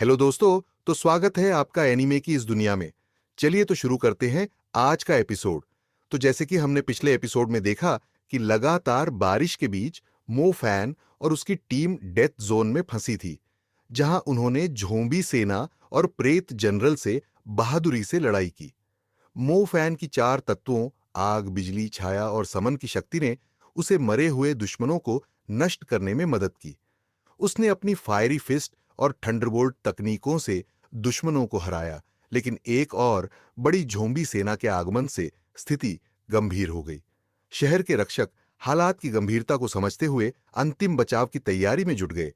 Hello दोस्तों। तो स्वागत है आपका एनीमे की इस दुनिया में। चलिए तो शुरू करते हैं आज का एपिसोड। तो जैसे कि हमने पिछले एपिसोड में देखा कि लगातार बारिश के बीच मो फैन और उसकी टीम डेथ जोन में फंसी थी, जहां उन्होंने झोंबी सेना और प्रेत जनरल से बहादुरी से लड़ाई की। मो फैन की चार तत्वों आग, बिजली, छाया और समन की शक्ति ने उसे मरे हुए दुश्मनों को नष्ट करने में मदद की। उसने अपनी फायरी फिस्ट और थंडरबोल्ट तकनीकों से दुश्मनों को हराया, लेकिन एक और बड़ी झोंबी सेना के आगमन से स्थिति गंभीर हो गई। शहर के रक्षक हालात की गंभीरता को समझते हुए अंतिम बचाव की तैयारी में जुट गए।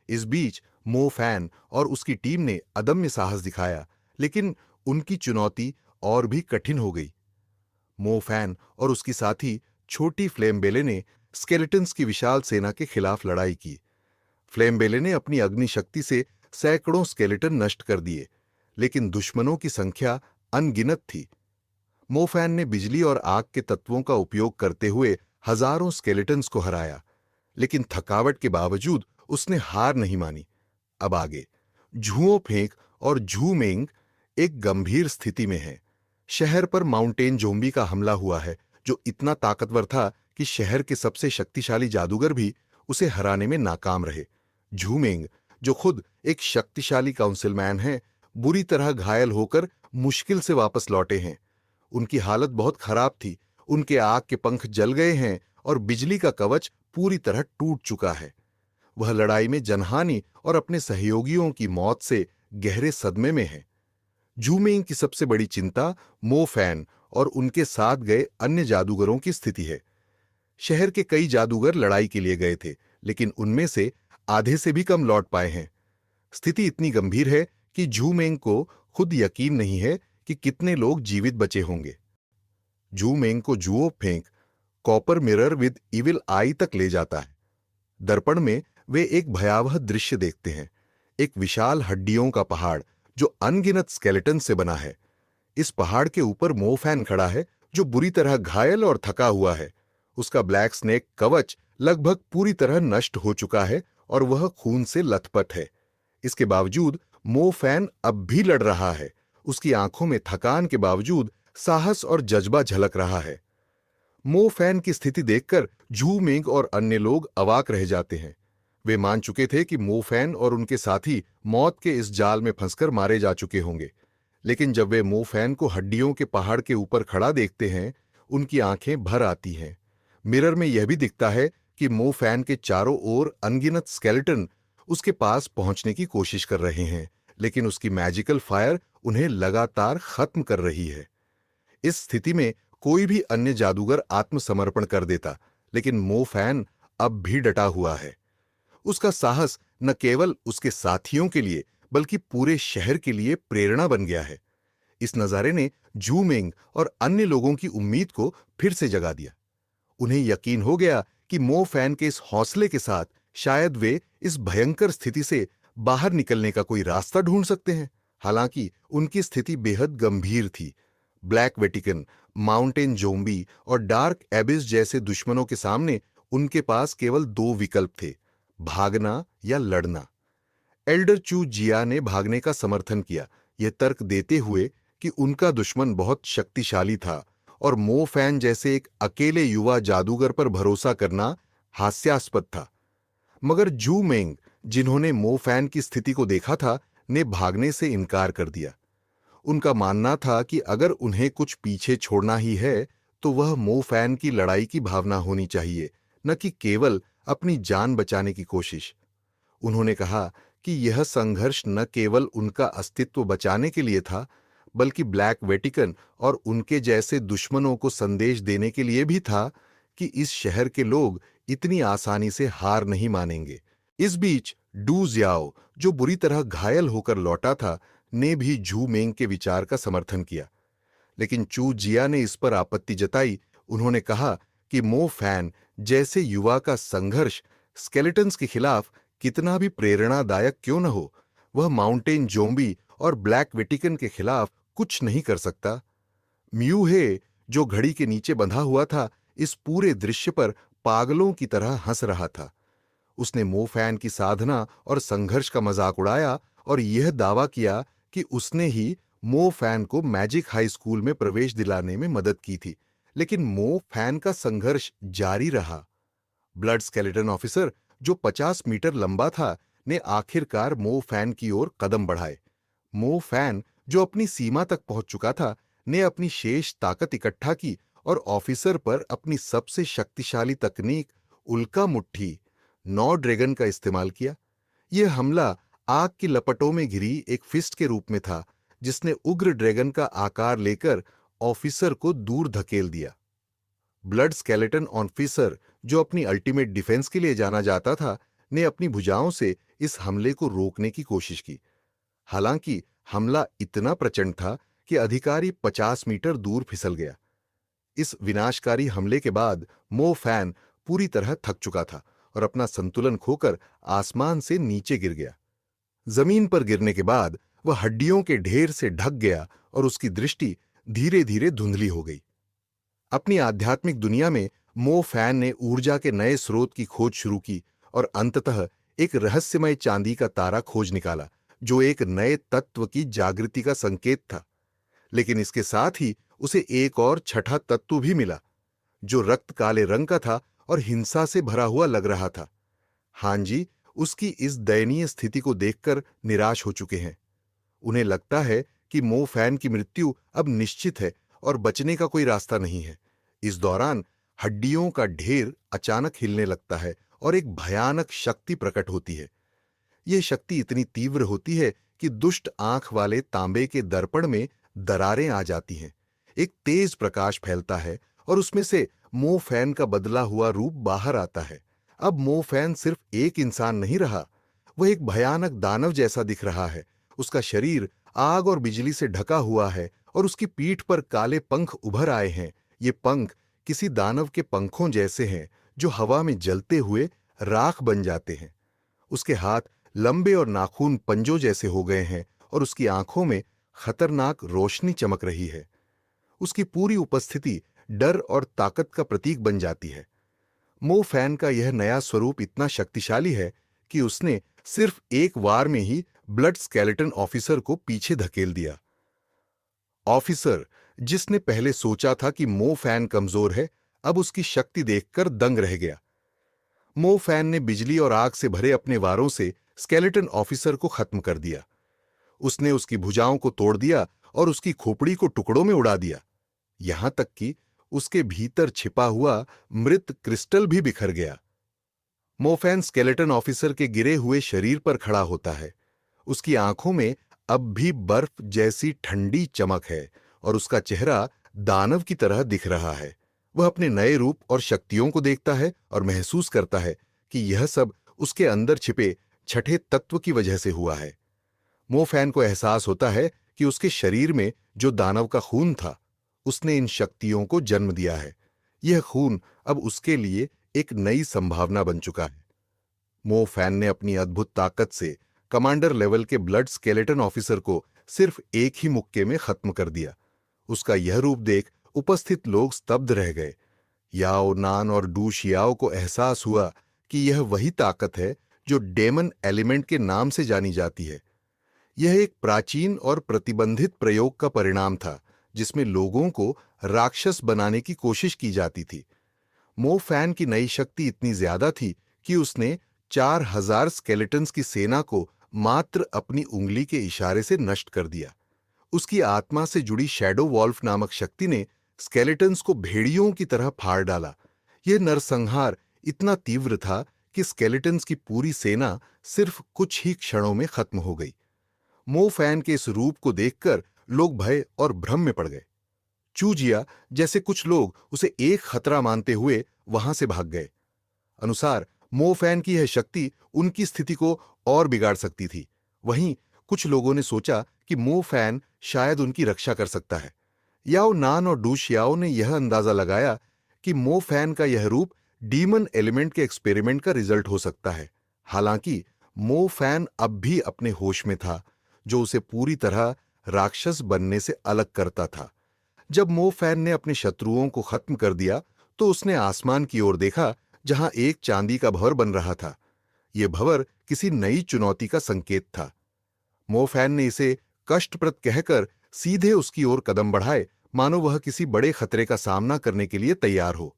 इस बीच मो फैन और उसकी टीम ने अदम्य साहस दिखाया, लेकिन उनकी चुनौती और भी कठिन हो गई। मो फैन और उसकी साथी छोटी फ्लेम बेले ने स्केलेटन्स की विशाल सेना के खिलाफ लड़ाई की। फ्लेम बेले ने अपनी अग्नि शक्ति से सैकड़ों स्केलेटन नष्ट कर दिए, लेकिन दुश्मनों की संख्या अनगिनत थी। मोफैन ने बिजली और आग के तत्वों का उपयोग करते हुए हजारों स्केलेटन्स को हराया, लेकिन थकावट के बावजूद उसने हार नहीं मानी। अब आगे झुओ फेंक और झू मेंग एक गंभीर स्थिति में है। शहर पर माउंटेन जोम्बी का हमला हुआ है, जो इतना ताकतवर था कि शहर के सबसे शक्तिशाली जादूगर भी उसे हराने में नाकाम रहे। झूमेंग, जो खुद एक शक्तिशाली काउंसिलमैन है, बुरी तरह घायल होकर मुश्किल से वापस लौटे हैं। उनकी हालत बहुत खराब थी। उनके आग के पंख जल गए हैं और बिजली का कवच पूरी तरह टूट चुका है। वह लड़ाई में जनहानि और अपने सहयोगियों की मौत से गहरे सदमे में है। झूमेंग की सबसे बड़ी चिंता मो फैन और उनके साथ गए अन्य जादूगरों की स्थिति है। शहर के कई जादूगर लड़ाई के लिए गए थे, लेकिन उनमें से आधे से भी कम लौट पाए हैं। स्थिति इतनी गंभीर है कि झूमेंग को खुद यकीन नहीं है कि कितने लोग जीवित बचे होंगे। झूमेंग को जुओ फेंक कॉपर मिरर विद इविल आई तक ले जाता है। दर्पण में वे एक भयावह दृश्य देखते हैं। एक विशाल हड्डियों का पहाड़ जो अनगिनत स्केलेटन से बना है। इस पहाड़ के ऊपर मोफैन खड़ा है, जो बुरी तरह घायल और थका हुआ है। उसका ब्लैक स्नेक कवच लगभग पूरी तरह नष्ट हो चुका है और वह खून से लथपथ है। इसके बावजूद मो फैन अब भी लड़ रहा है। उसकी आंखों में थकान के बावजूद साहस और जज्बा झलक रहा है। मो फैन की स्थिति देखकर झू मेंग और अन्य लोग अवाक रह जाते हैं। वे मान चुके थे कि मो फैन और उनके साथी मौत के इस जाल में फंसकर मारे जा चुके होंगे, लेकिन जब वे मो फैन को हड्डियों के पहाड़ के ऊपर खड़ा देखते हैं, उनकी आंखें भर आती हैं। मिरर में यह भी दिखता है कि मो फैन के चारों ओर अनगिनत स्केलेटन उसके पास पहुंचने की कोशिश कर रहे हैं, लेकिन उसकी मैजिकल फायर उन्हें लगातार खत्म कर रही है। इस स्थिति में कोई भी अन्य जादूगर आत्मसमर्पण कर देता, लेकिन मो फैन अब भी डटा हुआ है। उसका साहस न केवल उसके साथियों के लिए बल्कि पूरे शहर के लिए प्रेरणा बन गया है। इस नजारे ने जूमेंग और अन्य लोगों की उम्मीद को फिर से जगा दिया। उन्हें यकीन हो गया कि मो फैन के इस हौसले के साथ शायद वे इस भयंकर स्थिति से बाहर निकलने का कोई रास्ता ढूंढ सकते हैं। हालांकि उनकी स्थिति बेहद गंभीर थी। ब्लैक वेटिकन, माउंटेन जोम्बी और डार्क एबिस जैसे दुश्मनों के सामने उनके पास केवल दो विकल्प थे, भागना या लड़ना। एल्डर चू जिया ने भागने का समर्थन किया, यह तर्क देते हुए कि उनका दुश्मन बहुत शक्तिशाली था और मो फैन जैसे एक अकेले युवा जादूगर पर भरोसा करना हास्यास्पद था। मगर जू मेंग, जिन्होंने मो फैन की स्थिति को देखा था, ने भागने से इनकार कर दिया। उनका मानना था कि अगर उन्हें कुछ पीछे छोड़ना ही है तो वह मो फैन की लड़ाई की भावना होनी चाहिए, न कि केवल अपनी जान बचाने की कोशिश। उन्होंने कहा कि यह संघर्ष न केवल उनका अस्तित्व बचाने के लिए था, बल्कि ब्लैक वेटिकन और उनके जैसे दुश्मनों को संदेश देने के लिए भी था कि इस शहर के लोग इतनी आसानी से हार नहीं मानेंगे। इस बीच डू जियाओ, जो बुरी तरह घायल होकर लौटा था, ने भी झू मेंग के विचार का समर्थन किया, लेकिन चू जिया ने इस पर आपत्ति जताई। उन्होंने कहा कि मो फैन जैसे युवा का संघर्ष स्केलेटन्स के खिलाफ कितना भी प्रेरणादायक क्यों न हो, वह माउंटेन जोम्बी और ब्लैक वेटिकन के खिलाफ कुछ नहीं कर सकता। म्यूहे, जो घड़ी के नीचे बंधा हुआ था, इस पूरे दृश्य पर पागलों की तरह हंस रहा था। उसने मो फैन की साधना और संघर्ष का मजाक उड़ाया और यह दावा किया कि उसने ही मो फैन को मैजिक हाई स्कूल में प्रवेश दिलाने में मदद की थी। लेकिन मो फैन का संघर्ष जारी रहा। ब्लड स्केलेटन ऑफिसर, जो 50 मीटर लंबा था, ने आखिरकार मो फैन की ओर कदम बढ़ाए। मो फैन, जो अपनी सीमा तक पहुंच चुका था, ने अपनी शेष ताकत इकट्ठा की और ऑफिसर पर अपनी सबसे शक्तिशाली तकनीक उल्का मुट्ठी, नौ ड्रैगन का इस्तेमाल किया। यह हमला आग की लपटों में घिरी एक फिस्ट के रूप में था, जिसने उग्र ड्रैगन का आकार लेकर ऑफिसर को दूर धकेल दिया। ब्लड स्केलेटन ऑफिसर, जो अपनी अल्टीमेट डिफेंस के लिए जाना जाता था, ने अपनी भुजाओं से इस हमले को रोकने की कोशिश की। हालांकि हमला इतना प्रचंड था कि अधिकारी 50 मीटर दूर फिसल गया। इस विनाशकारी हमले के बाद मो फैन पूरी तरह थक चुका था और अपना संतुलन खोकर आसमान से नीचे गिर गया। जमीन पर गिरने के बाद वह हड्डियों के ढेर से ढक गया और उसकी दृष्टि धीरे धीरे धुंधली हो गई। अपनी आध्यात्मिक दुनिया में मो फैन ने ऊर्जा के नए स्रोत की खोज शुरू की और अंततः एक रहस्यमय चांदी का तारा खोज निकाला, जो एक नए तत्व की जागृति का संकेत था। लेकिन इसके साथ ही उसे एक और छठा तत्व भी मिला, जो रक्त काले रंग का था और हिंसा से भरा हुआ लग रहा था। हां जी, उसकी इस दयनीय स्थिति को देखकर निराश हो चुके हैं। उन्हें लगता है कि मो फैन की मृत्यु अब निश्चित है और बचने का कोई रास्ता नहीं है। इस दौरान हड्डियों का ढेर अचानक हिलने लगता है और एक भयानक शक्ति प्रकट होती है। यह शक्ति इतनी तीव्र होती है कि दुष्ट आंख वाले तांबे के दर्पण में दरारें आ जाती हैं। एक तेज प्रकाश फैलता है और उसमें से मो फैन का बदला हुआ रूप बाहर आता है। अब मो फैन सिर्फ एक इंसान नहीं रहा, वह एक भयानक दानव जैसा दिख रहा है। उसका शरीर आग और बिजली से ढका हुआ है और उसकी पीठ पर काले पंख उभर आए हैं। ये पंख किसी दानव के पंखों जैसे हैं, जो हवा में जलते हुए राख बन जाते हैं। उसके हाथ लंबे और नाखून पंजों जैसे हो गए हैं और उसकी आंखों में खतरनाक रोशनी चमक रही है। उसकी पूरी उपस्थिति डर और ताकत का प्रतीक बन जाती है। मो फैन का यह नया स्वरूप इतना शक्तिशाली है कि उसने सिर्फ एक वार में ही ब्लड स्केलेटन ऑफिसर को पीछे धकेल दिया। ऑफिसर, जिसने पहले सोचा था कि मो फैन कमजोर है, अब उसकी शक्ति देखकर दंग रह गया। मो फैन ने बिजली और आग से भरे अपने वारों से स्केलेटन ऑफिसर को खत्म कर दिया। उसने उसकी भुजाओं को तोड़ दिया और उसकी खोपड़ी को टुकड़ों में उड़ा दिया। यहां तक कि उसके भीतर छिपा हुआ मृत क्रिस्टल भी बिखर गया। मो फैन स्केलेटन ऑफिसर के गिरे हुए शरीर पर खड़ा होता है। उसकी आंखों में अब भी बर्फ जैसी ठंडी चमक है और उसका चेहरा दानव की तरह दिख रहा है। वह अपने नए रूप और शक्तियों को देखता है और महसूस करता है कि यह सब उसके अंदर छिपे छठे तत्व की वजह से हुआ है। मो फैन को एहसास होता है कि उसके शरीर में जो दानव का खून था, उसने इन शक्तियों को जन्म दिया है। यह खून अब उसके लिए एक नई संभावना बन चुका है। मो फैन ने अपनी अद्भुत ताकत से कमांडर लेवल के ब्लड स्केलेटन ऑफिसर को सिर्फ एक ही मुक्के में खत्म कर दिया। उसका यह रूप देख उपस्थित लोग स्तब्ध रह गए। याओ नान और डू शियाओ को एहसास हुआ कि यह वही ताकत है जो डेमन एलिमेंट के नाम से जानी जाती है। यह एक प्राचीन और प्रतिबंधित प्रयोग का परिणाम था, जिसमें लोगों को राक्षस बनाने की कोशिश की जाती थी। मो फैन की नई शक्ति इतनी ज्यादा थी कि उसने 4000 स्केलेटन्स की सेना को मात्र अपनी उंगली के इशारे से नष्ट कर दिया। उसकी आत्मा से जुड़ी शैडो वॉल्फ नामक शक्ति ने स्केलेटन्स को भेड़ियों की तरह फाड़ डाला। यह नरसंहार इतना तीव्र था कि स्केलेटन्स की पूरी सेना सिर्फ कुछ ही क्षणों में खत्म हो गई। मो फैन के इस रूप को देखकर लोग भय और भ्रम में पड़ गए। चूजिया जैसे कुछ लोग उसे एक खतरा मानते हुए वहां से भाग गए। अनुसार मो फैन की यह शक्ति उनकी स्थिति को और बिगाड़ सकती थी। वहीं कुछ लोगों ने सोचा कि मो फैन शायद उनकी रक्षा कर सकता है। याओ नान और डू शियाओ ने यह अंदाजा लगाया कि मो फैन का यह रूप डीमन एलिमेंट के एक्सपेरिमेंट का रिजल्ट हो सकता है। हालांकि मो फैन अब भी अपने होश में था, जो उसे पूरी तरह राक्षस बनने से अलग करता था। जब मो फैन ने अपने शत्रुओं को खत्म कर दिया तो उसने आसमान की ओर देखा, जहां एक चांदी का भंवर बन रहा था। यह भंवर किसी नई चुनौती का संकेत था। मोफैन ने इसे कष्टप्रद कहकर सीधे उसकी ओर कदम बढ़ाए, मानो वह किसी बड़े खतरे का सामना करने के लिए तैयार हो।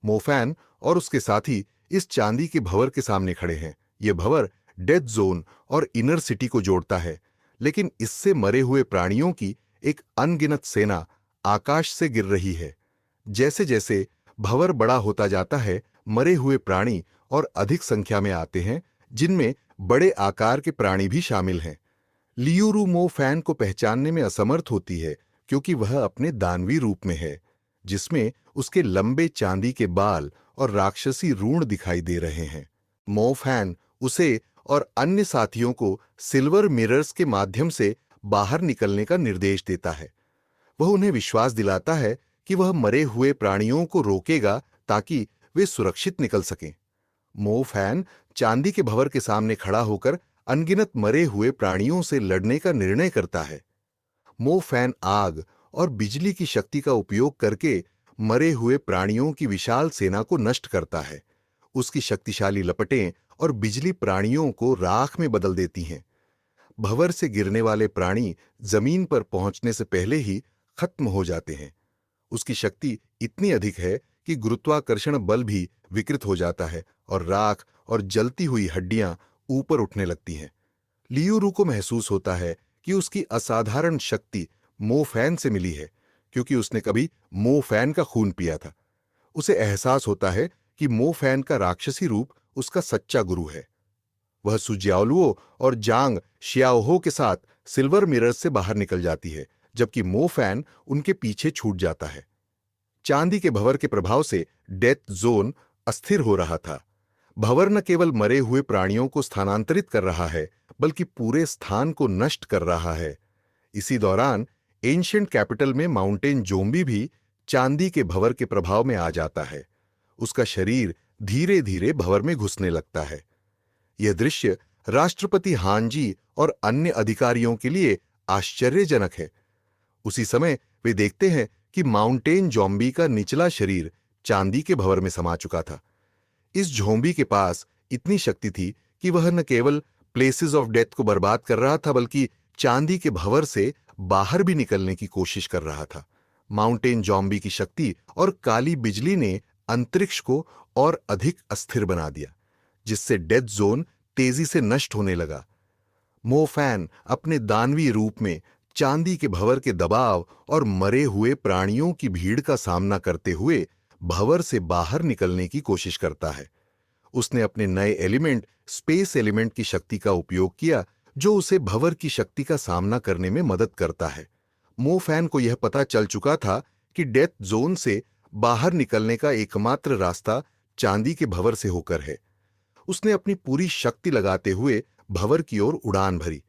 मोफैन और उसके साथी इस चांदी के भंवर के सामने खड़े हैं। यह भंवर डेथ जोन और इनर सिटी को जोड़ता है, लेकिन इससे मरे हुए प्राणियों की एक अनगिनत सेना आकाश से गिर रही है। जैसे जैसे भंवर बड़ा होता जाता है, मरे हुए प्राणी और अधिक संख्या में आते हैं, जिनमें बड़े आकार के प्राणी भी शामिल हैं। लियूरू मोफैन को पहचानने में असमर्थ होती है, क्योंकि वह अपने दानवी रूप में है, जिसमें उसके लंबे चांदी के बाल और राक्षसी रूण दिखाई दे रहे हैं। मोफैन उसे और अन्य साथियों को सिल्वर मिरर्स के माध्यम से बाहर निकलने का निर्देश देता है। वह उन्हें विश्वास दिलाता है कि वह मरे हुए प्राणियों को रोकेगा ताकि वे सुरक्षित निकल सकें। मोफैन चांदी के भंवर के सामने खड़ा होकर अनगिनत मरे हुए प्राणियों से लड़ने का निर्णय करता है। मोफैन आग और बिजली की शक्ति का उपयोग करके मरे हुए प्राणियों की विशाल सेना को नष्ट करता है। उसकी शक्तिशाली लपटें और बिजली प्राणियों को राख में बदल देती हैं। भंवर से गिरने वाले प्राणी जमीन पर पहुंचने से पहले ही खत्म हो जाते हैं। उसकी शक्ति इतनी अधिक है कि गुरुत्वाकर्षण बल भी विकृत हो जाता है और राख और जलती हुई हड्डियां ऊपर उठने लगती हैं। लियूरू को महसूस होता है कि उसकी असाधारण शक्ति मोफैन से मिली है, क्योंकि उसने कभी मोफैन का खून पिया था। उसे एहसास होता है कि मोफैन का राक्षसी रूप उसका सच्चा गुरु है। वह सुजियाओलुओ और जांग शियाओहो के साथ सिल्वर मिरर्स से बाहर निकल जाती है, जबकि मोफैन उनके पीछे छूट जाता है। चांदी के भंवर के प्रभाव से डेथ जोन अस्थिर हो रहा था। भंवर न केवल मरे हुए प्राणियों को स्थानांतरित कर रहा है, बल्कि पूरे स्थान को नष्ट कर रहा है। इसी दौरान एंशिएंट कैपिटल में माउंटेन जोम्बी भी चांदी के भंवर के प्रभाव में आ जाता है। उसका शरीर धीरे धीरे भंवर में घुसने लगता है। यह दृश्य राष्ट्रपति हानजी और अन्य अधिकारियों के लिए आश्चर्यजनक है। उसी समय वे देखते हैं कि माउंटेन जोम्बी का निचला शरीर चांदी के भंवर में समा चुका था। इस जोम्बी के पास इतनी शक्ति थी कि वह न केवल प्लेसेस ऑफ डेथ को बर्बाद कर रहा था, बल्कि चांदी के भंवर से बाहर भी निकलने की कोशिश कर रहा था। माउंटेन जोम्बी की शक्ति और काली बिजली ने अंतरिक्ष को और अधिक अस्थिर बना दिया, जिससे डेथ जोन तेजी से नष्ट होने लगा। मोफैन अपने दानवी रूप में चांदी के भंवर के दबाव और मरे हुए प्राणियों की भीड़ का सामना करते हुए भंवर से बाहर निकलने की कोशिश करता है। उसने अपने नए एलिमेंट स्पेस एलिमेंट की शक्ति का उपयोग किया, जो उसे भंवर की शक्ति का सामना करने में मदद करता है। मोफैन को यह पता चल चुका था कि डेथ जोन से बाहर निकलने का एकमात्र रास्ता चांदी के भंवर से होकर है। उसने अपनी पूरी शक्ति लगाते हुए भंवर की ओर उड़ान भरी।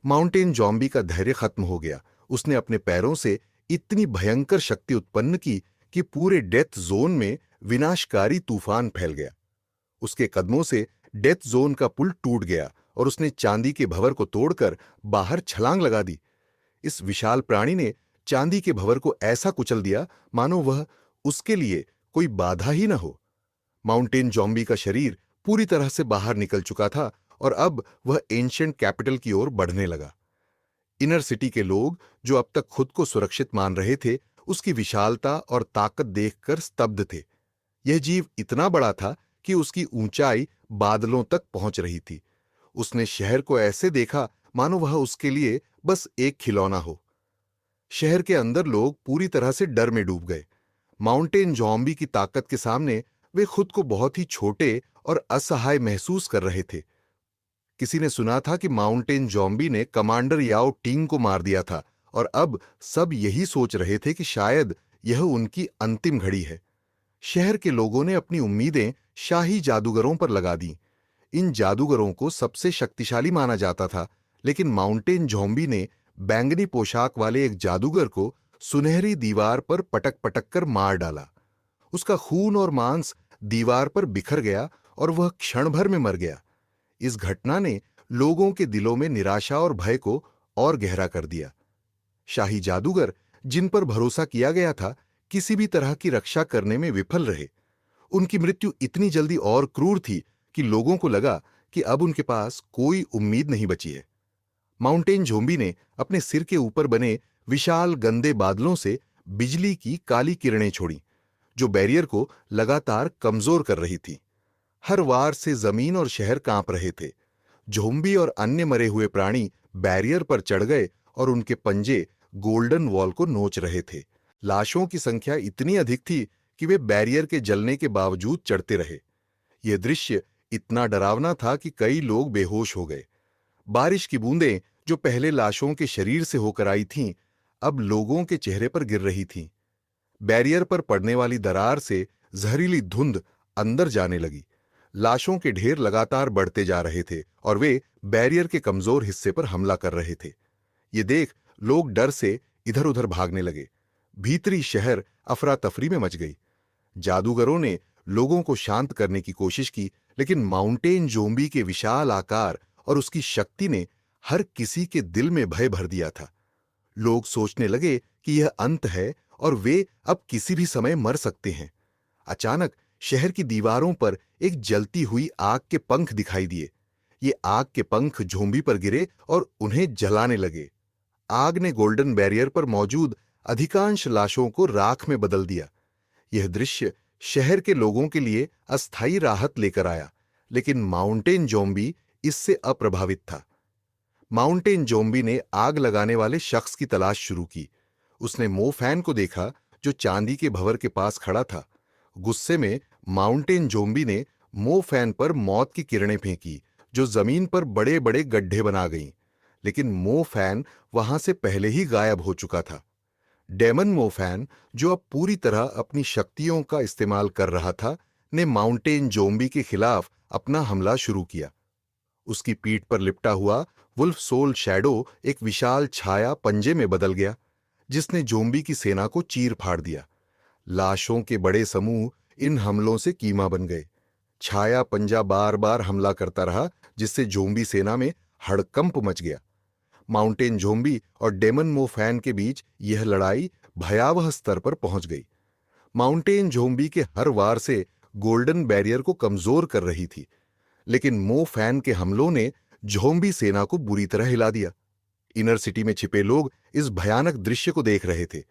माउंटेन जोम्बी का धैर्य खत्म हो गया। उसने अपने पैरों से इतनी भयंकर शक्ति उत्पन्न की कि पूरे डेथ जोन में विनाशकारी तूफान फैल गया। उसके कदमों से डेथ जोन का पुल टूट गया और उसने चांदी के भंवर को तोड़कर बाहर छलांग लगा दी। इस विशाल प्राणी ने चांदी के भंवर को ऐसा कुचल दिया मानो वह उसके लिए कोई बाधा ही न हो। माउंटेन जोम्बी का शरीर पूरी तरह से बाहर निकल चुका था और अब वह एंशिएंट कैपिटल की ओर बढ़ने लगा। इनर सिटी के लोग, जो अब तक खुद को सुरक्षित मान रहे थे, उसकी विशालता और ताकत देखकर स्तब्ध थे। यह जीव इतना बड़ा था कि उसकी ऊंचाई बादलों तक पहुंच रही थी। उसने शहर को ऐसे देखा मानो वह उसके लिए बस एक खिलौना हो। शहर के अंदर लोग पूरी तरह से डर में डूब गए। माउंटेन जोम्बी की ताकत के सामने वे खुद को बहुत ही छोटे और असहाय महसूस कर रहे थे। किसी ने सुना था कि माउंटेन जोम्बी ने कमांडर याओ टिंग को मार दिया था, और अब सब यही सोच रहे थे कि शायद यह उनकी अंतिम घड़ी है। शहर के लोगों ने अपनी उम्मीदें शाही जादूगरों पर लगा दी। इन जादूगरों को सबसे शक्तिशाली माना जाता था, लेकिन माउंटेन जोम्बी ने बैंगनी पोशाक वाले एक जादूगर को सुनहरी दीवार पर पटक पटक कर मार डाला। उसका खून और मांस दीवार पर बिखर गया और वह क्षण भर में मर गया। इस घटना ने लोगों के दिलों में निराशा और भय को और गहरा कर दिया। शाही जादूगर, जिन पर भरोसा किया गया था, किसी भी तरह की रक्षा करने में विफल रहे। उनकी मृत्यु इतनी जल्दी और क्रूर थी कि लोगों को लगा कि अब उनके पास कोई उम्मीद नहीं बची है। माउंटेन जोम्बी ने अपने सिर के ऊपर बने विशाल गंदे बादलों से बिजली की काली किरणें छोड़ी, जो बैरियर को लगातार कमजोर कर रही थी। हर वार से जमीन और शहर कांप रहे थे। जोम्बी और अन्य मरे हुए प्राणी बैरियर पर चढ़ गए और उनके पंजे गोल्डन वॉल को नोच रहे थे। लाशों की संख्या इतनी अधिक थी कि वे बैरियर के जलने के बावजूद चढ़ते रहे। यह दृश्य इतना डरावना था कि कई लोग बेहोश हो गए। बारिश की बूंदें जो पहले लाशों के शरीर से होकर आई थीं, अब लोगों के चेहरे पर गिर रही थीं। बैरियर पर पड़ने वाली दरार से जहरीली धुंध अंदर जाने लगी। लाशों के ढेर लगातार बढ़ते जा रहे थे और वे बैरियर के कमजोर हिस्से पर हमला कर रहे थे। ये देख लोग डर से इधर उधर भागने लगे। भीतरी शहर अफरा तफरी में मच गई। जादूगरों ने लोगों को शांत करने की कोशिश की, लेकिन माउंटेन जोम्बी के विशाल आकार और उसकी शक्ति ने हर किसी के दिल में भय भर दिया था। लोग सोचने लगे कि यह अंत है और वे अब किसी भी समय मर सकते हैं। अचानक शहर की दीवारों पर एक जलती हुई आग के पंख दिखाई दिए। ये आग के पंख जोम्बी पर गिरे और उन्हें जलाने लगे। आग ने गोल्डन बैरियर पर मौजूद अधिकांश लाशों को राख में बदल दिया। यह दृश्य शहर के लोगों के लिए अस्थायी राहत लेकर आया, लेकिन माउंटेन जोम्बी इससे अप्रभावित था। माउंटेन जोम्बी ने आग लगाने वाले शख्स की तलाश शुरू की। उसने मो फैन को देखा, जो चांदी के भंवर के पास खड़ा था। गुस्से में माउंटेन जोम्बी ने मो फैन पर मौत की किरणें फेंकी, जो जमीन पर बड़े बड़े गड्ढे बना गईं। लेकिन मो फैन वहां से पहले ही गायब हो चुका था। डेमन मो फैन, जो अब पूरी तरह अपनी शक्तियों का इस्तेमाल कर रहा था, ने माउंटेन जोम्बी के खिलाफ अपना हमला शुरू किया। उसकी पीठ पर लिपटा हुआ वुल्फ सोल शैडो एक विशाल छाया पंजे में बदल गया, जिसने जोम्बी की सेना को चीर फाड़ दिया। लाशों के बड़े समूह इन हमलों से कीमा बन गए। छाया पंजा बार बार हमला करता रहा, जिससे जोम्बी सेना में हड़कंप मच गया। माउंटेन जोम्बी और डेमन मो फैन के बीच यह लड़ाई भयावह स्तर पर पहुंच गई। माउंटेन जोम्बी के हर वार से गोल्डन बैरियर को कमजोर कर रही थी, लेकिन मो फैन के हमलों ने जोम्बी सेना को बुरी तरह हिला दिया। इनर सिटी में छिपे लोग इस भयानक दृश्य को देख रहे थे।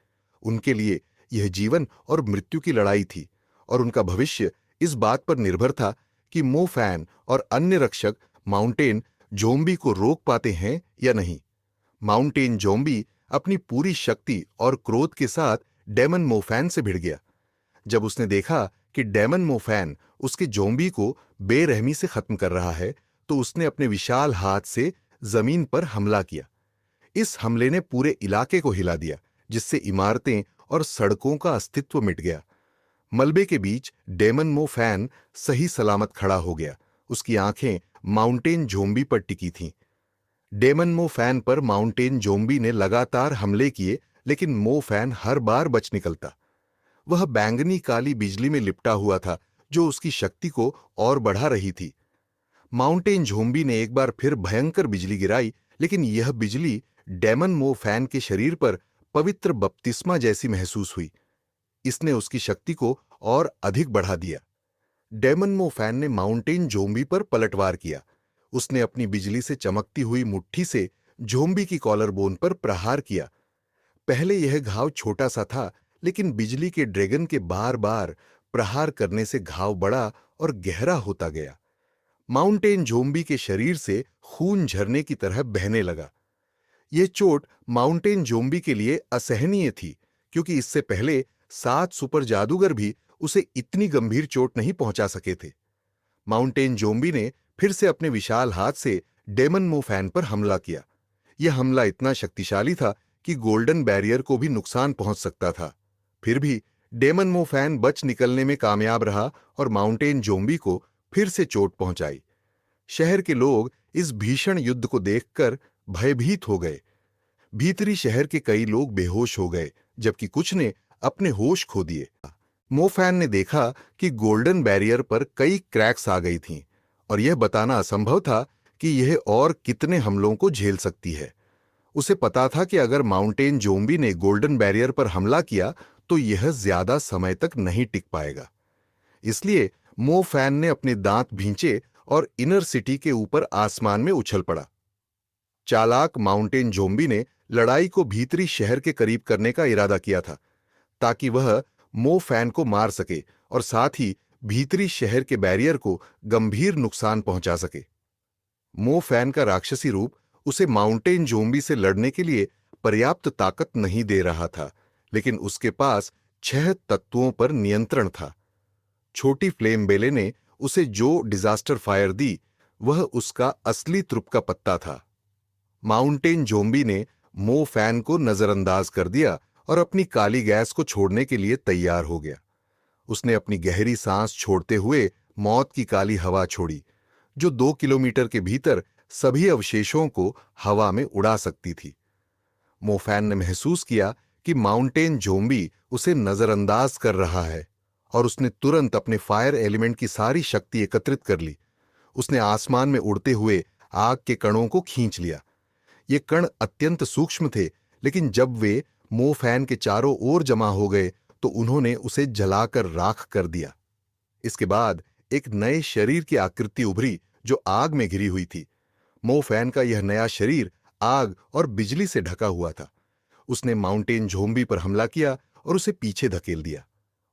उनके लिए यह जीवन और मृत्यु की लड़ाई थी, और उनका भविष्य इस बात पर निर्भर था कि मो फैन और अन्य रक्षक माउंटेन जोम्बी को रोक पाते हैं या नहीं। माउंटेन जोम्बी अपनी पूरी शक्ति और क्रोध के साथ डेमन मो फैन से भिड़ गया। जब उसने देखा कि डेमन मो फैन उसके जोम्बी को बेरहमी से खत्म कर रहा है, तो उसने अपने विशाल हाथ से जमीन पर हमला किया। इस हमले ने पूरे इलाके को हिला दिया, जिससे इमारतें और सड़कों का अस्तित्व मिट गया। मलबे के बीच डेमन मो फैन सही सलामत खड़ा हो गया। उसकी आंखें माउंटेन जोम्बी पर टिकी थीं। डेमन मो फैन पर माउंटेन जोम्बी ने लगातार हमले किए, लेकिन मो फैन हर बार बच निकलता। वह बैंगनी काली बिजली में लिपटा हुआ था, जो उसकी शक्ति को और बढ़ा रही थी। माउंटेन जोम्बी ने एक बार फिर भयंकर बिजली गिराई, लेकिन यह बिजली डेमन मो फैन के शरीर पर पवित्र बपतिस्मा जैसी महसूस हुई। इसने उसकी शक्ति को और अधिक बढ़ा दिया। डेमन मो फैन ने माउंटेन जोम्बी पर पलटवार किया। उसने अपनी बिजली से चमकती हुई मुट्ठी से जोम्बी की कॉलर बोन पर प्रहार किया। पहले यह घाव छोटा सा था, लेकिन बिजली के ड्रैगन के बार बार प्रहार करने से घाव बड़ा और गहरा होता गया। माउंटेन जोम्बी के शरीर से खून झरने की तरह बहने लगा। यह चोट माउंटेन जोम्बी के लिए असहनीय थी, क्योंकि इससे पहले 7 सुपर जादूगर भी उसे इतनी गंभीर चोट नहीं पहुंचा सके थे। माउंटेन जोम्बी ने फिर से अपने विशाल हाथ से डेमन मो फैन पर हमला किया। यह हमला इतना शक्तिशाली था कि गोल्डन बैरियर को भी नुकसान पहुंच सकता था। फिर भी डेमन मो फैन बच निकलने में कामयाब रहा और माउंटेन जोम्बी को फिर से चोट पहुंचाई। शहर के लोग इस भीषण युद्ध को देखकर भयभीत हो गए। भीतरी शहर के कई लोग बेहोश हो गए, जबकि कुछ ने अपने होश खो दिए। मो फैन ने देखा कि गोल्डन बैरियर पर कई क्रैक्स आ गई थीं, और यह बताना असंभव था कि यह और कितने हमलों को झेल सकती है। उसे पता था कि अगर माउंटेन जोम्बी ने गोल्डन बैरियर पर हमला किया तो यह ज्यादा समय तक नहीं टिक पाएगा। इसलिए मो फैन ने अपने दांत भींचे और इनर सिटी के ऊपर आसमान में उछल पड़ा। चालाक माउंटेन जोम्बी ने लड़ाई को भीतरी शहर के करीब करने का इरादा किया था, ताकि वह मो फैन को मार सके और साथ ही भीतरी शहर के बैरियर को गंभीर नुकसान पहुंचा सके। मो फैन का राक्षसी रूप उसे माउंटेन जोम्बी से लड़ने के लिए पर्याप्त ताकत नहीं दे रहा था, लेकिन उसके पास 6 तत्वों पर नियंत्रण था। छोटी फ्लेम बेले ने उसे जो डिजास्टर फायर दी, वह उसका असली तुरुप का पत्ता था। माउंटेन जोम्बी ने मो फैन को नजरअंदाज कर दिया और अपनी काली गैस को छोड़ने के लिए तैयार हो गया। उसने अपनी गहरी सांस छोड़ते हुए मौत की काली हवा छोड़ी, जो 2 किलोमीटर के भीतर सभी अवशेषों को हवा में उड़ा सकती थी। मोफैन ने महसूस किया कि माउंटेन जोम्बी उसे नजरअंदाज कर रहा है और उसने तुरंत अपने फायर एलिमेंट की सारी शक्ति एकत्रित कर ली। उसने आसमान में उड़ते हुए आग के कणों को खींच लिया। ये कण अत्यंत सूक्ष्म थे, लेकिन जब वे मोफैन के चारों ओर जमा हो गए तो उन्होंने उसे जलाकर राख कर दिया। इसके बाद एक नए शरीर की आकृति उभरी जो आग में घिरी हुई थी। मोफैन का यह नया शरीर आग और बिजली से ढका हुआ था। उसने माउंटेन जोम्बी पर हमला किया और उसे पीछे धकेल दिया।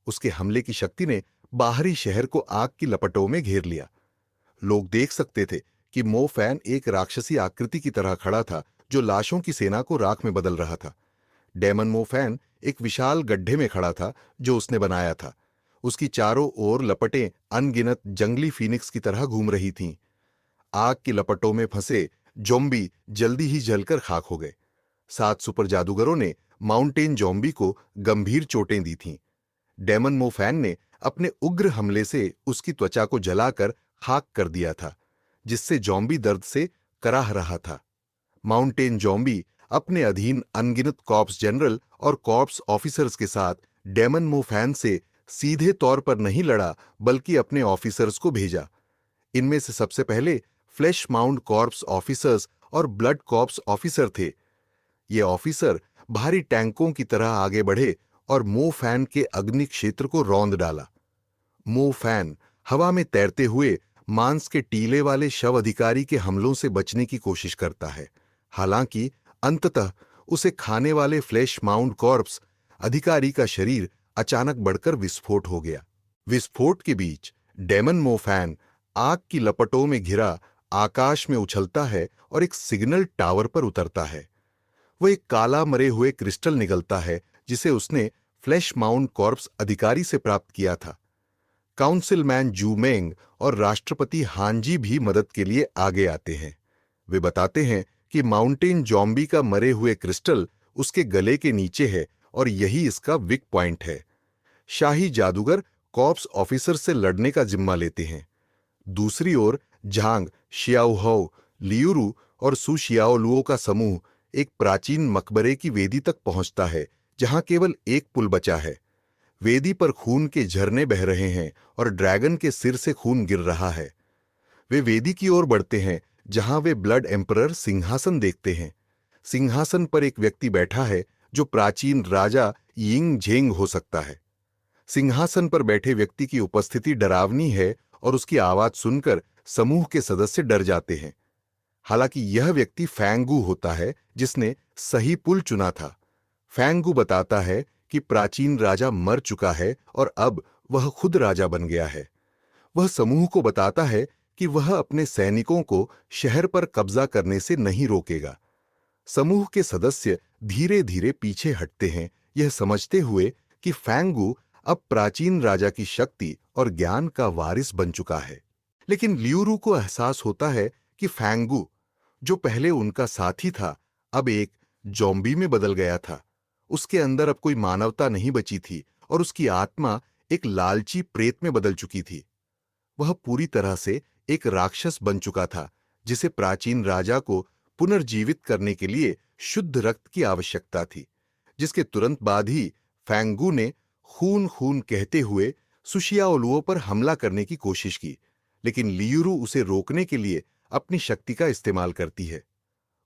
उसके हमले की शक्ति ने बाहरी शहर को आग की लपटों में घेर लिया। लोग देख सकते थे कि मोफैन एक राक्षसी आकृति की तरह खड़ा था, जो लाशों की सेना को राख में बदल रहा था। डेमन मोफैन एक विशाल गड्ढे में खड़ा था जो उसने बनाया था। उसकी चारों ओर लपटें अनगिनत जंगली फीनिक्स की तरह घूम रही थीं। आग की लपटों में फंसे जोम्बी जल्दी ही जलकर खाक हो गए। 7 सुपर जादूगरों ने माउंटेन जोम्बी को गंभीर चोटें दी थीं। डेमन मोफैन ने अपने उग्र हमले से उसकी त्वचा को जलाकर खाक कर दिया था, जिससे जोम्बी दर्द से कराह रहा था। माउंटेन जोम्बी अपने अधीन अनगिनत कॉर्प्स जनरल और कॉर्प्स ऑफिसर्स के साथ डेमन मोफैन से सीधे तौर पर नहीं लड़ा, बल्कि अपने ऑफिसर्स को भेजा। इनमें से सबसे पहले फ्लैश माउंट कॉर्प्स ऑफिसर्स और ब्लड कॉर्प्स ऑफिसर थे। ये ऑफिसर भारी टैंकों की तरह आगे बढ़े और मोफैन के अग्नि क्षेत्र को रौंद डाला। मोफैन हवा में तैरते हुए मांस के टीले वाले शव अधिकारी के हमलों से बचने की कोशिश करता है। हालांकि अंततः उसे खाने वाले फ्लैश माउंट कॉर्प्स अधिकारी का शरीर अचानक बढ़कर विस्फोट हो गया। विस्फोट के बीच डेमन मोफैन आग की लपटों में घिरा आकाश में उछलता है और एक सिग्नल टावर पर उतरता है। वो एक काला मरे हुए क्रिस्टल निगलता है, जिसे उसने फ्लैश माउंट कॉर्प्स अधिकारी से प्राप्त किया था। काउंसिलमैन जू मेंग और राष्ट्रपति हांजी भी मदद के लिए आगे आते हैं। वे बताते हैं कि माउंटेन जोम्बी का मरे हुए क्रिस्टल उसके गले के नीचे है और यही इसका वीक पॉइंट है। शाही जादूगर कॉर्प्स ऑफिसर से लड़ने का जिम्मा लेते हैं। दूसरी ओर झांग, शियाओहो, लियूरू और सु शियाओलुओ का समूह एक प्राचीन मकबरे की वेदी तक पहुंचता है, जहां केवल एक पुल बचा है। वेदी पर खून के झरने बह रहे हैं और ड्रैगन के सिर से खून गिर रहा है। वे वेदी की ओर बढ़ते हैं, जहां वे ब्लड एम्परर सिंहासन देखते हैं। सिंहासन पर एक व्यक्ति बैठा है जो प्राचीन राजा यिंग झेंग हो सकता है। सिंहासन पर बैठे व्यक्ति की उपस्थिति डरावनी है और उसकी आवाज सुनकर समूह के सदस्य डर जाते हैं। हालांकि यह व्यक्ति फैंगू होता है, जिसने सही पुल चुना था। फैंगू बताता है कि प्राचीन राजा मर चुका है और अब वह खुद राजा बन गया है। वह समूह को बताता है कि वह अपने सैनिकों को शहर पर कब्जा करने से नहीं रोकेगा। समूह के सदस्य धीरे धीरे पीछे हटते हैं, यह समझते हुए कि फैंगू अब प्राचीन राजा की शक्ति और ज्ञान का वारिस बन चुका है। लेकिन लियूरू को एहसास होता है कि फैंगू, जो पहले उनका साथी था, अब एक जोम्बी में बदल गया था। उसके अंदर अब कोई मानवता नहीं बची थी और उसकी आत्मा एक लालची प्रेत में बदल चुकी थी। वह पूरी तरह से एक राक्षस बन चुका था, जिसे प्राचीन राजा को पुनर्जीवित करने के लिए शुद्ध रक्त की आवश्यकता थी। जिसके तुरंत बाद ही फैंगू ने खून खून कहते हुए सुशियाओलुओ पर हमला करने की कोशिश की, लेकिन लियूरू उसे रोकने के लिए अपनी शक्ति का इस्तेमाल करती है।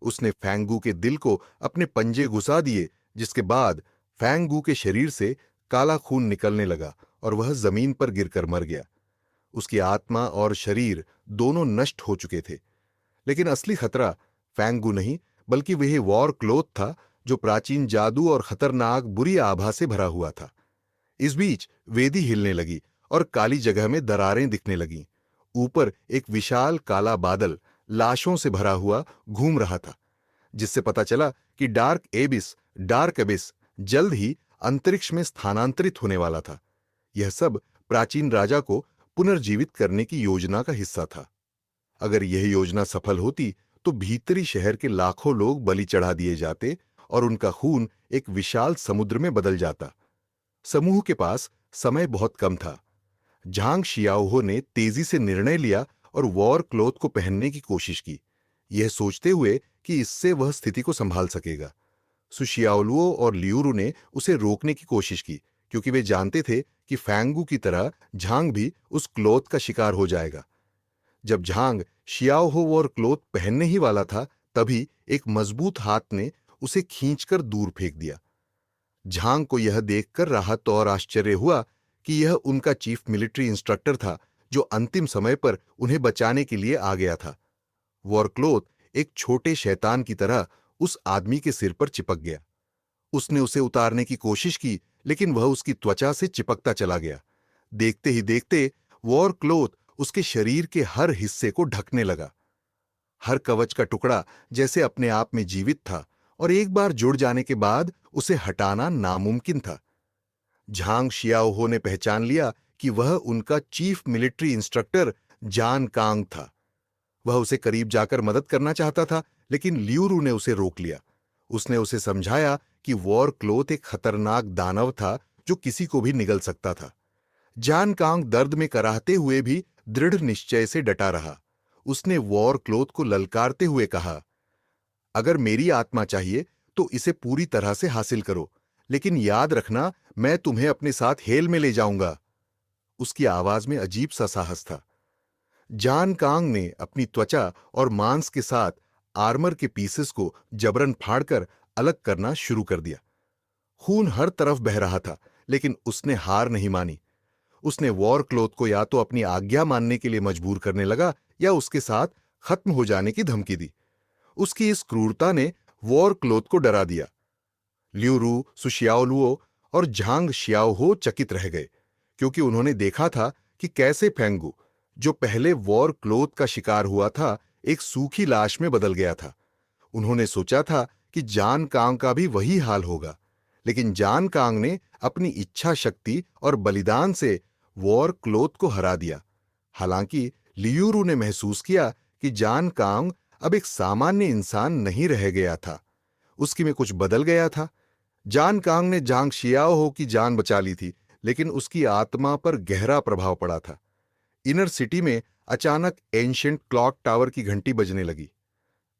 उसने फैंगू के दिल को अपने पंजे घुसा दिए, जिसके बाद फैंगू के शरीर से काला खून निकलने लगा और वह जमीन पर गिरकर मर गया। उसकी आत्मा और शरीर दोनों नष्ट हो चुके थे, लेकिन असली खतरा फैंगू नहीं, बल्कि वह वॉर क्लोथ था जो प्राचीन जादू और खतरनाक बुरी आभा से भरा हुआ था। इस बीच वेदी हिलने लगी और काली जगह में दरारें दिखने लगीं। ऊपर एक विशाल काला बादल लाशों से भरा हुआ घूम रहा था, जिससे पता चला कि डार्क एबिस जल्द ही अंतरिक्ष में स्थानांतरित होने वाला था। यह सब प्राचीन राजा को पुनर्जीवित करने की योजना का हिस्सा था। अगर यह योजना सफल होती तो भीतरी शहर के लाखों लोग बलि चढ़ा दिए जाते और उनका खून एक विशाल समुद्र में बदल जाता। समूह के पास समय बहुत कम था। झांग शियाओहो ने तेजी से निर्णय लिया और वॉर क्लोथ को पहनने की कोशिश की, यह सोचते हुए कि इससे वह स्थिति को संभाल सकेगा। सुशियाओलुओ और लियूरू ने उसे रोकने की कोशिश की, क्योंकि वे जानते थे कि फैंगू की तरह झांग भी उस क्लोथ का शिकार हो जाएगा। जब झांग शियाओहो और क्लोथ पहनने ही वाला था, तभी एक मजबूत हाथ ने उसे खींचकर दूर फेंक दिया। झांग को यह देखकर राहत और आश्चर्य हुआ कि यह उनका चीफ मिलिट्री इंस्ट्रक्टर था, जो अंतिम समय पर उन्हें बचाने के लिए आ गया था। वॉरक्लोथ एक छोटे शैतान की तरह उस आदमी के सिर पर चिपक गया। उसने उसे उतारने की कोशिश की, लेकिन वह उसकी त्वचा से चिपकता चला गया। देखते ही देखते वॉरक्लोथ उसके शरीर के हर हिस्से को ढकने लगा। हर कवच का टुकड़ा जैसे अपने आप में जीवित था और एक बार जुड़ जाने के बाद उसे हटाना नामुमकिन था। झांग शियाओहो ने पहचान लिया कि वह उनका चीफ मिलिट्री इंस्ट्रक्टर जान कांग था। वह उसे करीब जाकर मदद करना चाहता था, लेकिन लियूरू ने उसे रोक लिया। उसने उसे समझाया कि वॉर क्लोथ एक खतरनाक दानव था जो किसी को भी निगल सकता था। जान कांग दर्द में कराहते हुए भी दृढ़ निश्चय से डटा रहा। उसने वॉर क्लोथ को ललकारते हुए कहा, अगर मेरी आत्मा चाहिए तो इसे पूरी तरह से हासिल करो, लेकिन याद रखना, मैं तुम्हें अपने साथ हेल में ले जाऊंगा। उसकी आवाज में अजीब सा साहस था। जान कांग ने अपनी त्वचा और मांस के साथ आर्मर के पीसेस को जबरन फाड़कर अलग करना शुरू कर दिया। खून हर तरफ बह रहा था, लेकिन उसने हार नहीं मानी। उसने वॉर क्लोथ को या तो अपनी आज्ञा मानने के लिए मजबूर करने लगा या उसके साथ खत्म हो जाने की धमकी दी। उसकी इस क्रूरता ने वॉर क्लोथ को डरा दिया। ल्यूरू, सुशियाओलुओ और झांग शियाओहो चकित रह गए, क्योंकि उन्होंने देखा था कि कैसे फेंगू, जो पहले वॉर क्लोथ का शिकार हुआ था, एक सूखी लाश में बदल गया था। उन्होंने सोचा था कि जान कांग का भी वही हाल होगा, लेकिन जान कांग ने अपनी इच्छा शक्ति और बलिदान से वॉर क्लोथ को हरा दिया। हालांकि लियूरू ने महसूस किया कि जान कांग अब एक सामान्य इंसान नहीं रह गया था, उसकी में कुछ बदल गया था। जान कांग ने झांग शियाओहो की जान बचा ली थी, लेकिन उसकी आत्मा पर गहरा प्रभाव पड़ा था। इनर सिटी में अचानक एंशिएंट क्लॉक टावर की घंटी बजने लगी।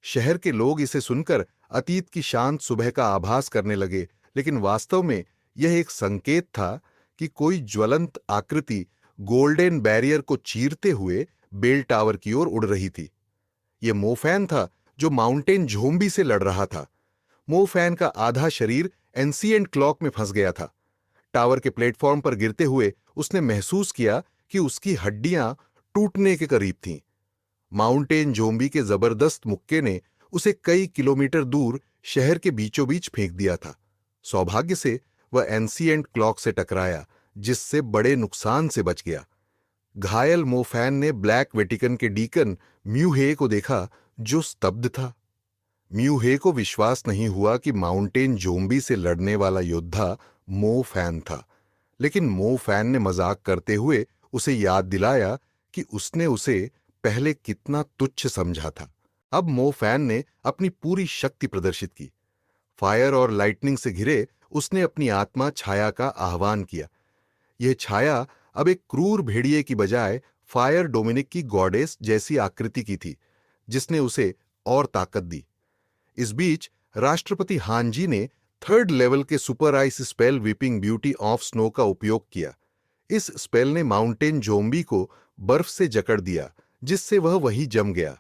शहर के लोग इसे सुनकर अतीत की शांत सुबह का आभास करने लगे, लेकिन वास्तव में यह एक संकेत था कि कोई ज्वलंत आकृति गोल्डन बैरियर को चीरते हुए बेल टावर की ओर उड़ रही थी। यह मोफैन था, जो माउंटेन झोंबी से लड़ रहा था। मोफैन का आधा शरीर एंशिएंट क्लॉक में फंस गया था। टावर के प्लेटफॉर्म पर गिरते हुए उसने महसूस किया कि उसकी हड्डियां टूटने के करीब थीं। माउंटेन जोम्बी के जबरदस्त मुक्के ने उसे कई किलोमीटर दूर शहर के बीचों बीच फेंक दिया था। सौभाग्य से वह एंशिएंट क्लॉक से टकराया, जिससे बड़े नुकसान से बच गया। घायल मोफैन ने ब्लैक वेटिकन के डीकन म्यूहे को देखा, जो स्तब्ध था। म्यूहे को विश्वास नहीं हुआ कि माउंटेन जोम्बी से लड़ने वाला योद्धा मोफैन था, लेकिन मोफैन ने मजाक करते हुए उसे याद दिलाया कि उसने उसे पहले कितना तुच्छ समझा था। अब मोफैन ने अपनी पूरी शक्ति प्रदर्शित की। फायर और लाइटनिंग से घिरे उसने अपनी आत्मा छाया का आह्वान किया। यह छाया अब एक क्रूर भेड़िए की बजाय फायर डोमिनिक की गॉडेस जैसी आकृति की थी, जिसने उसे और ताकत दी। इस बीच राष्ट्रपति हानजी ने थर्ड लेवल के super ice spell weeping beauty of snow का उपयोग किया। इस स्पेल ने माउंटेन जोम्बी को बर्फ से जकड़ दिया, जिससे वह वहीं जम गया।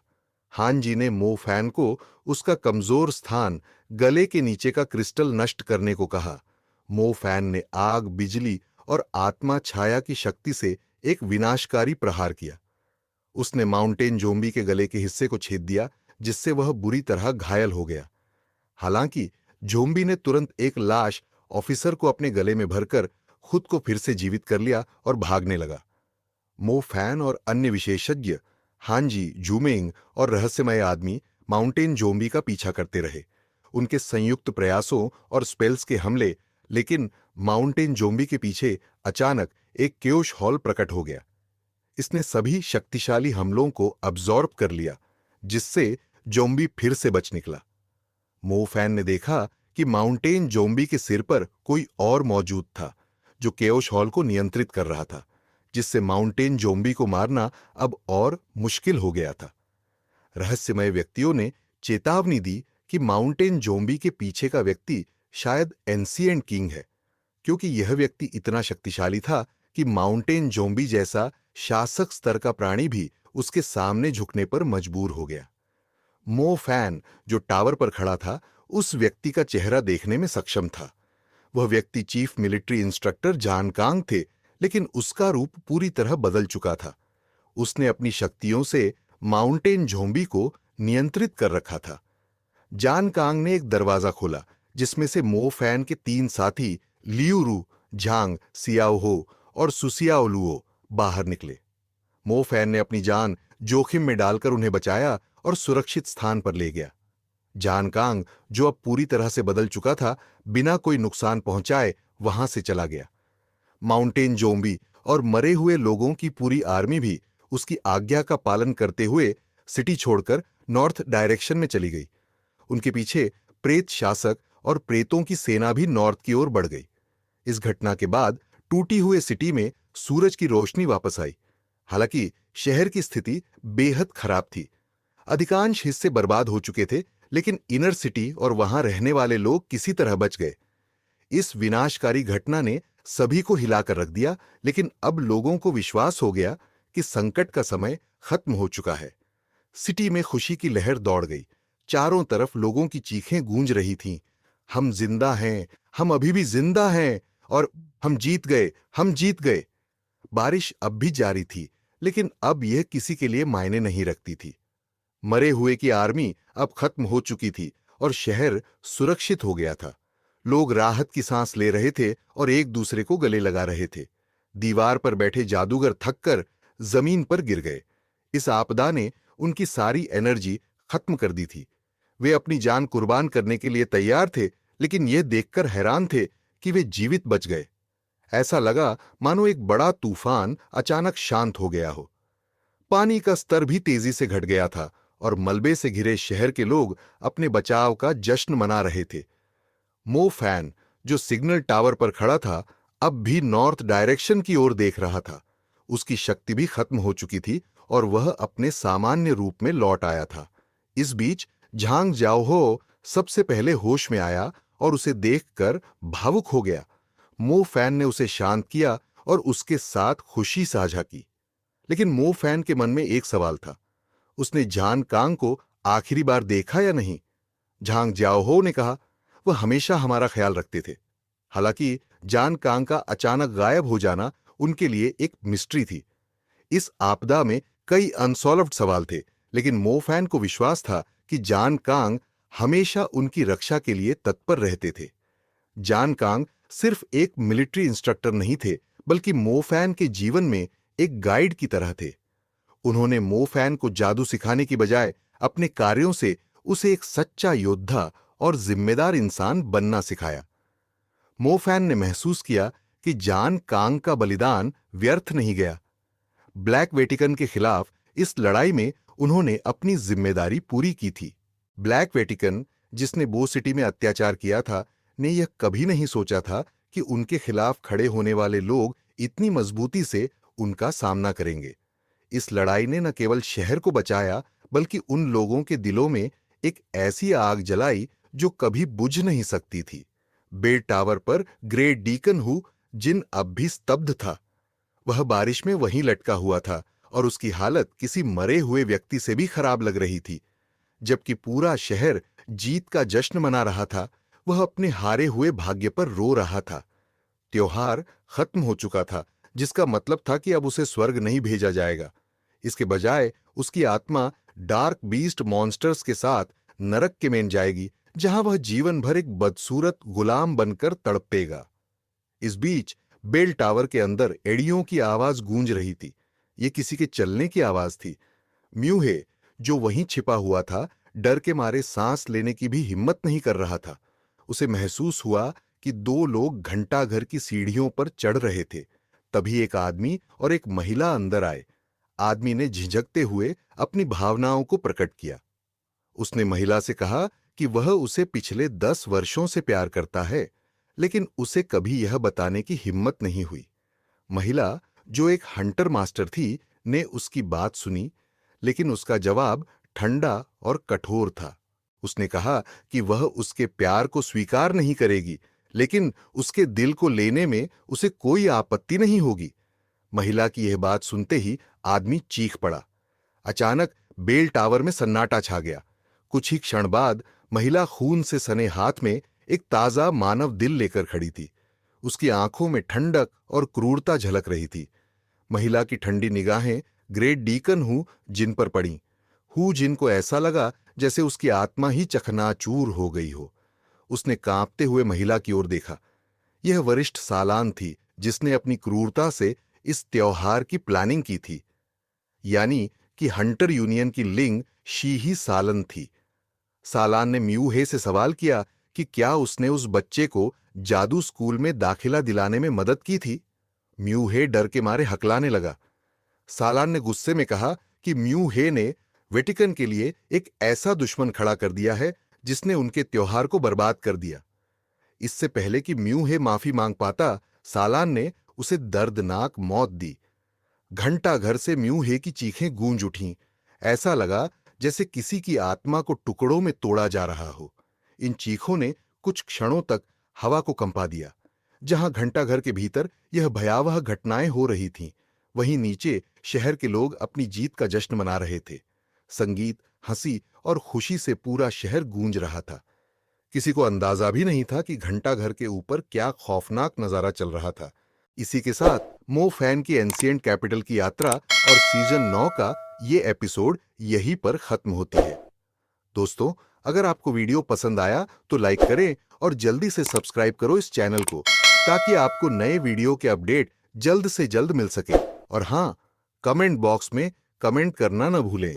हानजी ने मोफैन को उसका कमजोर स्थान गले के नीचे का क्रिस्टल नष्ट करने को कहा। मोफैन ने आग, बिजली और आत्मा छाया की शक्ति से एक विनाशकारी प्रहार किया। उसने माउंटेन जोम्बी के गले के हिस्से को छेद दिया, जिससे वह बुरी तरह घायल हो गया। हालांकि जोम्बी ने तुरंत एक लाश ऑफिसर को अपने गले में भरकर खुद को फिर से जीवित कर लिया और भागने लगा। मो फैन और अन्य विशेषज्ञ हांजी, जूमेंग और रहस्यमय आदमी माउंटेन जोम्बी का पीछा करते रहे, उनके संयुक्त प्रयासों और स्पेल्स के हमले। लेकिन माउंटेन जोम्बी के पीछे अचानक एक क्योश हॉल प्रकट हो गया। इसने सभी शक्तिशाली हमलों को अब्जॉर्ब कर लिया, जिससे जोम्बी फिर से बच निकला। मो फैन ने देखा कि माउंटेन जोम्बी के सिर पर कोई और मौजूद था, जो केओस हॉल को नियंत्रित कर रहा था, जिससे माउंटेन जोम्बी को मारना अब और मुश्किल हो गया था। रहस्यमय व्यक्तियों ने चेतावनी दी कि माउंटेन जोम्बी के पीछे का व्यक्ति शायद एंशिएंट किंग है, क्योंकि यह व्यक्ति इतना शक्तिशाली था कि माउंटेन जोम्बी जैसा शासक स्तर का प्राणी भी उसके सामने झुकने पर मजबूर हो गया। मो फैन, जो टावर पर खड़ा था, उस व्यक्ति का चेहरा देखने में सक्षम था। वह व्यक्ति चीफ मिलिट्री इंस्ट्रक्टर जान कांग थे, लेकिन उसका रूप पूरी तरह बदल चुका था। उसने अपनी शक्तियों से माउंटेन जोम्बी को नियंत्रित कर रखा था। जान कांग ने एक दरवाजा खोला, जिसमें से मो फैन के 3 साथी लियू रू, झांग, सियाओ हो और सुसियाओ लुओ बाहर निकले। मो फैन ने अपनी जान जोखिम में डालकर उन्हें बचाया और सुरक्षित स्थान पर ले गया। जान कांग, जो अब पूरी तरह से बदल चुका था, बिना कोई नुकसान पहुंचाए वहां से चला गया। माउंटेन जोम्बी और मरे हुए लोगों की पूरी आर्मी भी उसकी आज्ञा का पालन करते हुए सिटी छोड़कर नॉर्थ डायरेक्शन में चली गई। उनके पीछे प्रेत शासक और प्रेतों की सेना भी नॉर्थ की ओर बढ़ गई। इस घटना के बाद टूटी हुए सिटी में सूरज की रोशनी वापस आई। हालांकि शहर की स्थिति बेहद खराब थी। अधिकांश हिस्से बर्बाद हो चुके थे, लेकिन इनर सिटी और वहां रहने वाले लोग किसी तरह बच गए। इस विनाशकारी घटना ने सभी को हिलाकर रख दिया, लेकिन अब लोगों को विश्वास हो गया कि संकट का समय खत्म हो चुका है। सिटी में खुशी की लहर दौड़ गई। चारों तरफ लोगों की चीखें गूंज रही थीं। हम जिंदा हैं, हम अभी भी जिंदा हैं, और हम जीत गए, हम जीत गए। बारिश अब भी जारी थी, लेकिन अब यह किसी के लिए मायने नहीं रखती थी। मरे हुए की आर्मी अब खत्म हो चुकी थी और शहर सुरक्षित हो गया था। लोग राहत की सांस ले रहे थे और एक दूसरे को गले लगा रहे थे। दीवार पर बैठे जादूगर थककर जमीन पर गिर गए। इस आपदा ने उनकी सारी एनर्जी खत्म कर दी थी। वे अपनी जान कुर्बान करने के लिए तैयार थे, लेकिन यह देखकर हैरान थे कि वे जीवित बच गए। ऐसा लगा मानो एक बड़ा तूफान अचानक शांत हो गया हो। पानी का स्तर भी तेजी से घट गया था और मलबे से घिरे शहर के लोग अपने बचाव का जश्न मना रहे थे। मो फैन, जो सिग्नल टावर पर खड़ा था, अब भी नॉर्थ डायरेक्शन की ओर देख रहा था। उसकी शक्ति भी खत्म हो चुकी थी और वह अपने सामान्य रूप में लौट आया था। इस बीच झांग जाओहो सबसे पहले होश में आया और उसे देखकर भावुक हो गया। मो फैन ने उसे शांत किया और उसके साथ खुशी साझा की। लेकिन मो फैन के मन में एक सवाल था। उसने जान कांग को आखिरी बार देखा या नहीं? झांग जाओहो ने कहा, वह हमेशा हमारा ख्याल रखते थे। हालांकि जान कांग का अचानक गायब हो जाना उनके लिए एक मिस्ट्री थी। इस आपदा में कई अनसॉल्व्ड सवाल थे, लेकिन मो फैन को विश्वास था कि जान कांग हमेशा उनकी रक्षा के लिए तत्पर रहते थे। जान कांग सिर्फ एक मिलिट्री इंस्ट्रक्टर नहीं थे, बल्कि मो फैन के जीवन में एक गाइड की तरह थे। उन्होंने मो फैन को जादू सिखाने की बजाय अपने कार्यों से उसे एक सच्चा योद्धा और जिम्मेदार इंसान बनना सिखाया। मो फैन ने महसूस किया कि जान कांग का बलिदान व्यर्थ नहीं गया। ब्लैक वेटिकन के खिलाफ इस लड़ाई में उन्होंने अपनी जिम्मेदारी पूरी की थी। ब्लैक वेटिकन, जिसने बो सिटी में अत्याचार किया था, ने यह कभी नहीं सोचा था कि उनके खिलाफ खड़े होने वाले लोग इतनी मजबूती से उनका सामना करेंगे। इस लड़ाई ने न केवल शहर को बचाया, बल्कि उन लोगों के दिलों में एक ऐसी आग जलाई जो कभी बुझ नहीं सकती थी। बेल टावर पर ग्रेट डीकन हु, जिन अब भी स्तब्ध था। वह बारिश में वहीं लटका हुआ था और उसकी हालत किसी मरे हुए व्यक्ति से भी खराब लग रही थी। जबकि पूरा शहर जीत का जश्न मना रहा था, वह अपने हारे हुए भाग्य पर रो रहा था। त्योहार खत्म हो चुका था, जिसका मतलब था कि अब उसे स्वर्ग नहीं भेजा जाएगा। इसके बजाय उसकी आत्मा डार्क बीस्ट मॉन्स्टर्स के साथ नरक के में जाएगी, जहां वह जीवन भर एक बदसूरत गुलाम बनकर तड़पेगा। इस बीच बेल टावर के अंदर एड़ियों की आवाज गूंज रही थी। ये किसी के चलने की आवाज थी। म्यूहे, जो वहीं छिपा हुआ था, डर के मारे सांस लेने की भी हिम्मत नहीं कर रहा था। उसे महसूस हुआ कि दो लोग घंटाघर की सीढ़ियों पर चढ़ रहे थे। तभी एक आदमी और एक महिला अंदर आए। आदमी ने झिझकते हुए अपनी भावनाओं को प्रकट किया। उसने महिला से कहा कि वह उसे पिछले 10 वर्षों से प्यार करता है, लेकिन उसे कभी यह बताने की हिम्मत नहीं हुई। महिला, जो एक हंटर मास्टर थी, ने उसकी बात सुनी, लेकिन उसका जवाब ठंडा और कठोर था। उसने कहा कि वह उसके प्यार को स्वीकार नहीं करेगी, लेकिन उसके दिल को लेने में उसे कोई आपत्ति नहीं होगी। महिला की यह बात सुनते ही आदमी चीख पड़ा। अचानक बेल टावर में सन्नाटा छा गया। कुछ ही क्षण बाद महिला खून से सने हाथ में एक ताजा मानव दिल लेकर खड़ी थी। उसकी आंखों में ठंडक और क्रूरता झलक रही थी। महिला की ठंडी निगाहें ग्रेट डीकन हू जिन पर पड़ी। हू जिन को ऐसा लगा जैसे उसकी आत्मा ही चकनाचूर हो गई हो। उसने कांपते हुए महिला की ओर देखा। यह वरिष्ठ सालान थी, जिसने अपनी क्रूरता से इस त्योहार की प्लानिंग की थी। यानी कि हंटर यूनियन की लिंग शी ही सालन थी। सालान ने म्यूहे से सवाल किया कि क्या उसने उस बच्चे को जादू स्कूल में दाखिला दिलाने में मदद की थी। म्यूहे डर के मारे हकलाने लगा। सालान ने गुस्से में कहा कि म्यूहे ने वेटिकन के लिए एक ऐसा दुश्मन खड़ा कर दिया है जिसने उनके त्योहार को बर्बाद कर दिया। इससे पहले कि म्यूहे माफी मांग पाता, सालान ने उसे दर्दनाक मौत दी। घंटा घर से म्यूहे की चीखें गूंज उठीं। ऐसा लगा जैसे किसी की आत्मा को टुकड़ों में तोड़ा जा रहा हो। इन चीखों ने कुछ क्षणों तक हवा को कंपा दिया। जहां घंटाघर के भीतर यह भयावह घटनाएं हो रही थीं, वहीं नीचे शहर के लोग अपनी जीत का जश्न मना रहे थे। संगीत, हंसी और खुशी से पूरा शहर गूंज रहा था। किसी को अंदाजा भी नहीं था कि घंटाघर के ऊपर क्या खौफनाक नजारा चल रहा था। इसी के साथ मो फैन की एंशिएंट कैपिटल की यात्रा और सीजन 9 का ये एपिसोड यहीं पर खत्म होती है। दोस्तों, अगर आपको वीडियो पसंद आया तो लाइक करें और जल्दी से सब्सक्राइब करो इस चैनल को, ताकि आपको नए वीडियो के अपडेट जल्द से जल्द मिल सके। और हाँ, कमेंट बॉक्स में कमेंट करना न भूलें।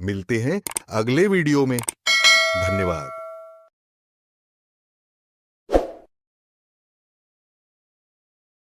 मिलते हैं अगले वीडियो में। धन्यवाद।